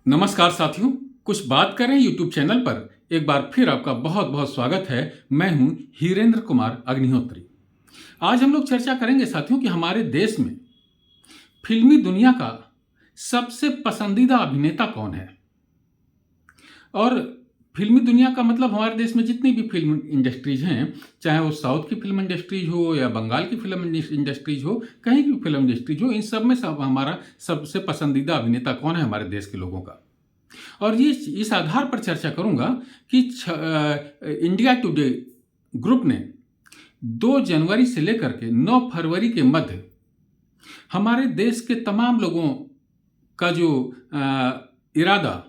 नमस्कार साथियों, कुछ बात करें यूट्यूब चैनल पर एक बार फिर आपका बहुत बहुत स्वागत है। मैं हूं हीरेंद्र कुमार अग्निहोत्री। आज हम लोग चर्चा करेंगे साथियों कि हमारे देश में फिल्मी दुनिया का सबसे पसंदीदा अभिनेता कौन है। और फिल्मी दुनिया का मतलब हमारे देश में जितनी भी फिल्म इंडस्ट्रीज हैं, चाहे वो साउथ की फिल्म इंडस्ट्रीज हो या बंगाल की फिल्म इंडस्ट्रीज हो, कहीं की फिल्म इंडस्ट्रीज हो, इन सब में सब हमारा सबसे पसंदीदा अभिनेता कौन है हमारे देश के लोगों का। और ये इस आधार पर चर्चा करूंगा कि इंडिया टुडे ग्रुप ने 2 जनवरी से लेकर के 9 फरवरी के मध्य हमारे देश के तमाम लोगों का जो इरादा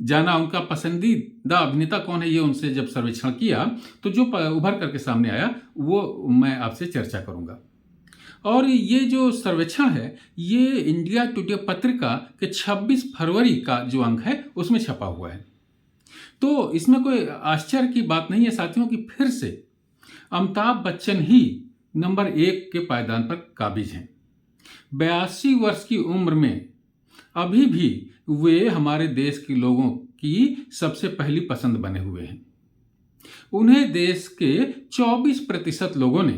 जाना, उनका पसंदीदा अभिनेता कौन है, ये उनसे जब सर्वेक्षण किया तो जो उभर करके सामने आया वो मैं आपसे चर्चा करूंगा। और ये जो सर्वेक्षण है ये इंडिया टुडे पत्रिका के 26 फरवरी का जो अंक है उसमें छपा हुआ है। तो इसमें कोई आश्चर्य की बात नहीं है साथियों कि फिर से अमिताभ बच्चन ही नंबर 1 के पायदान पर काबिज हैं। 82 वर्ष की उम्र में अभी भी वे हमारे देश के लोगों की सबसे पहली पसंद बने हुए हैं। उन्हें देश के 24% लोगों ने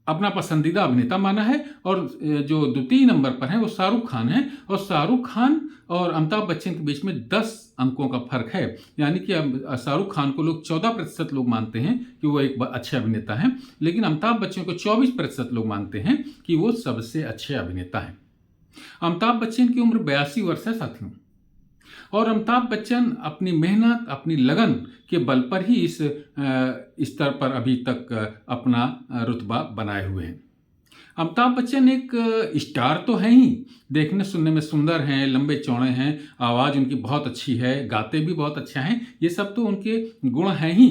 अपना पसंदीदा अभिनेता माना है। और जो द्वितीय नंबर पर है वो शाहरुख खान है। और शाहरुख खान और अमिताभ बच्चन के बीच में 10 अंकों का फर्क है। यानी कि शाहरुख खान को लोग 14% लोग मानते हैं कि वो एक अच्छे अभिनेता हैं, लेकिन अमिताभ बच्चन को 24% लोग मानते हैं कि वो सबसे अच्छे अभिनेता हैं। अमिताभ बच्चन की उम्र 82 वर्ष है साथियों। और अमिताभ बच्चन अपनी मेहनत, अपनी लगन के बल पर ही इस स्तर पर अभी तक अपना रुतबा बनाए हुए हैं। अमिताभ बच्चन एक स्टार तो हैं ही, देखने सुनने में सुंदर हैं, लंबे चौड़े हैं, आवाज़ उनकी बहुत अच्छी है, गाते भी बहुत अच्छा हैं, ये सब तो उनके गुण हैं ही।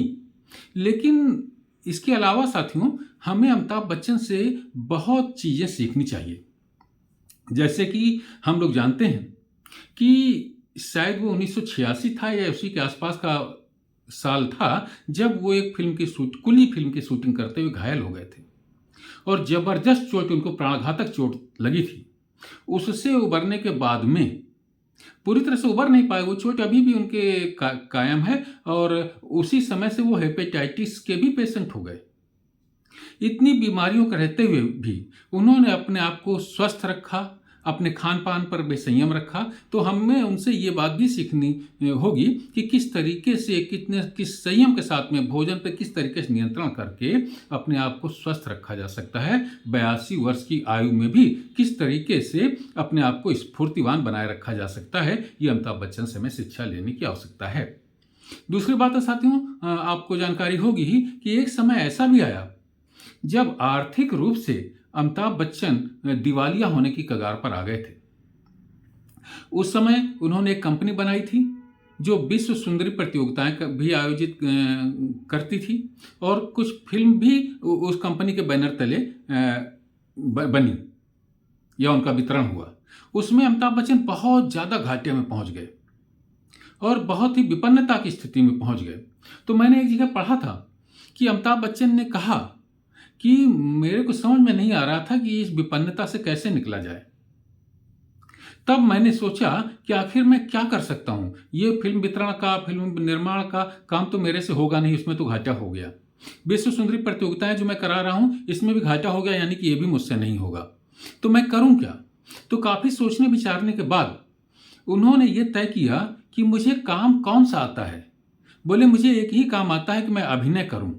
लेकिन इसके अलावा साथियों हमें अमिताभ बच्चन से बहुत चीज़ें सीखनी चाहिए। जैसे कि हम लोग जानते हैं कि शायद वो 1986 था या उसी के आसपास का साल था जब वो एक कुली फिल्म की शूटिंग करते हुए घायल हो गए थे और जबरदस्त चोट, उनको प्राणघातक चोट लगी थी। उससे उबरने के बाद में पूरी तरह से उबर नहीं पाए, वो चोट अभी भी उनके कायम है। और उसी समय से वो हेपेटाइटिस के भी पेशेंट हो गए। इतनी बीमारियों का रहते हुए भी उन्होंने अपने आप को स्वस्थ रखा, अपने खान पान पर बेसंयम रखा। तो हमें उनसे ये बात भी सीखनी होगी कि किस तरीके से किस संयम के साथ में भोजन पर किस तरीके से नियंत्रण करके अपने आप को स्वस्थ रखा जा सकता है। 82 वर्ष की आयु में भी किस तरीके से अपने आप को स्फूर्तिवान बनाए रखा जा सकता है, ये अमिताभ बच्चन से हमें शिक्षा लेने की आवश्यकता है। दूसरी बात है साथियों, आपको जानकारी होगी ही कि एक समय ऐसा भी आया जब आर्थिक रूप से अमिताभ बच्चन दिवालिया होने की कगार पर आ गए थे। उस समय उन्होंने एक कंपनी बनाई थी जो विश्व सुंदरी प्रतियोगिताएं भी आयोजित करती थी और कुछ फिल्म भी उस कंपनी के बैनर तले बनी या उनका वितरण हुआ। उसमें अमिताभ बच्चन बहुत ज़्यादा घाटे में पहुंच गए और बहुत ही विपन्नता की स्थिति में पहुंच गए। तो मैंने एक जगह पढ़ा था कि अमिताभ बच्चन ने कहा कि मेरे को समझ में नहीं आ रहा था कि इस विपन्नता से कैसे निकला जाए। तब मैंने सोचा कि आखिर मैं क्या कर सकता हूं। ये फिल्म वितरण का, फिल्म निर्माण का काम तो मेरे से होगा नहीं, उसमें तो घाटा हो गया। विश्व सुंदरी प्रतियोगिताएं जो मैं करा रहा हूं इसमें भी घाटा हो गया, यानी कि ये भी मुझसे नहीं होगा। तो मैं करूं क्या? तो काफी सोचने विचारने के बाद उन्होंने ये तय किया कि मुझे काम कौन सा आता है। बोले मुझे एक ही काम आता है कि मैं अभिनय करूं।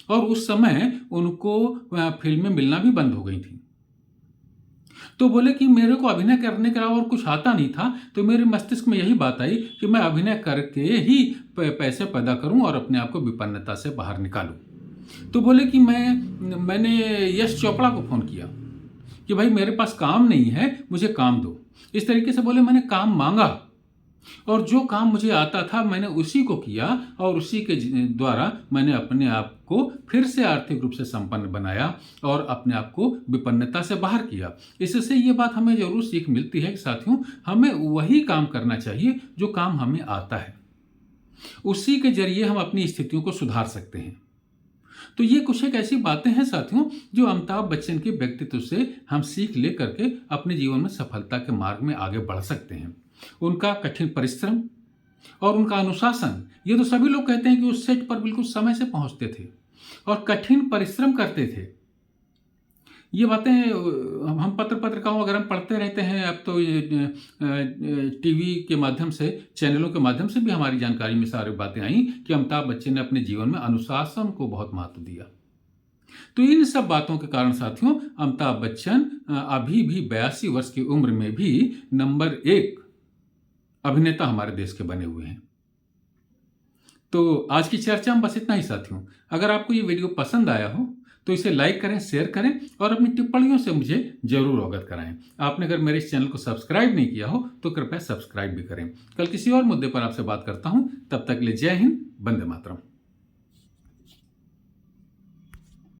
और उस समय उनको फिल्में मिलना भी बंद हो गई थी। तो बोले कि मेरे को अभिनय करने के अलावा और कुछ आता नहीं था। तो मेरे मस्तिष्क में यही बात आई कि मैं अभिनय करके ही पैसे पैदा करूं और अपने आप को विपन्नता से बाहर निकालूं। तो बोले कि मैंने यश चोपड़ा को फ़ोन किया कि भाई मेरे पास काम नहीं है, मुझे काम दो। इस तरीके से बोले मैंने काम मांगा और जो काम मुझे आता था मैंने उसी को किया और उसी के द्वारा मैंने अपने आप को फिर से आर्थिक रूप से संपन्न बनाया और अपने आप को विपन्नता से बाहर किया। इससे ये बात हमें जरूर सीख मिलती है कि साथियों हमें वही काम करना चाहिए जो काम हमें आता है। उसी के जरिए हम अपनी स्थितियों को सुधार सकते हैं। तो ये कुछ एक ऐसी बातें हैं साथियों जो अमिताभ बच्चन के व्यक्तित्व से हम सीख ले करके अपने जीवन में सफलता के मार्ग में आगे बढ़ सकते हैं। उनका कठिन परिश्रम और उनका अनुशासन, ये तो सभी लोग कहते हैं कि उस सेट पर बिल्कुल समय से पहुंचते थे और कठिन परिश्रम करते थे। ये बातें हम पत्र पत्रिकाओं अगर हम पढ़ते रहते हैं, अब तो ये टीवी के माध्यम से, चैनलों के माध्यम से भी हमारी जानकारी में सारी बातें आई कि अमिताभ बच्चन ने अपने जीवन में अनुशासन को बहुत महत्व दिया। तो इन सब बातों के कारण साथियों अमिताभ बच्चन अभी भी 82 वर्ष की उम्र में भी नंबर 1 अभिनेता हमारे देश के बने हुए हैं। तो आज की चर्चा में बस इतना ही साथियों। अगर आपको ये वीडियो पसंद आया हो तो इसे लाइक करें, शेयर करें और अपनी टिप्पणियों से मुझे जरूर अवगत कराएं। आपने अगर मेरे इस चैनल को सब्सक्राइब नहीं किया हो तो कृपया सब्सक्राइब भी करें। कल किसी और मुद्दे पर आपसे बात करता हूं, तब तक के लिए जय हिंद, वंदे मातरम।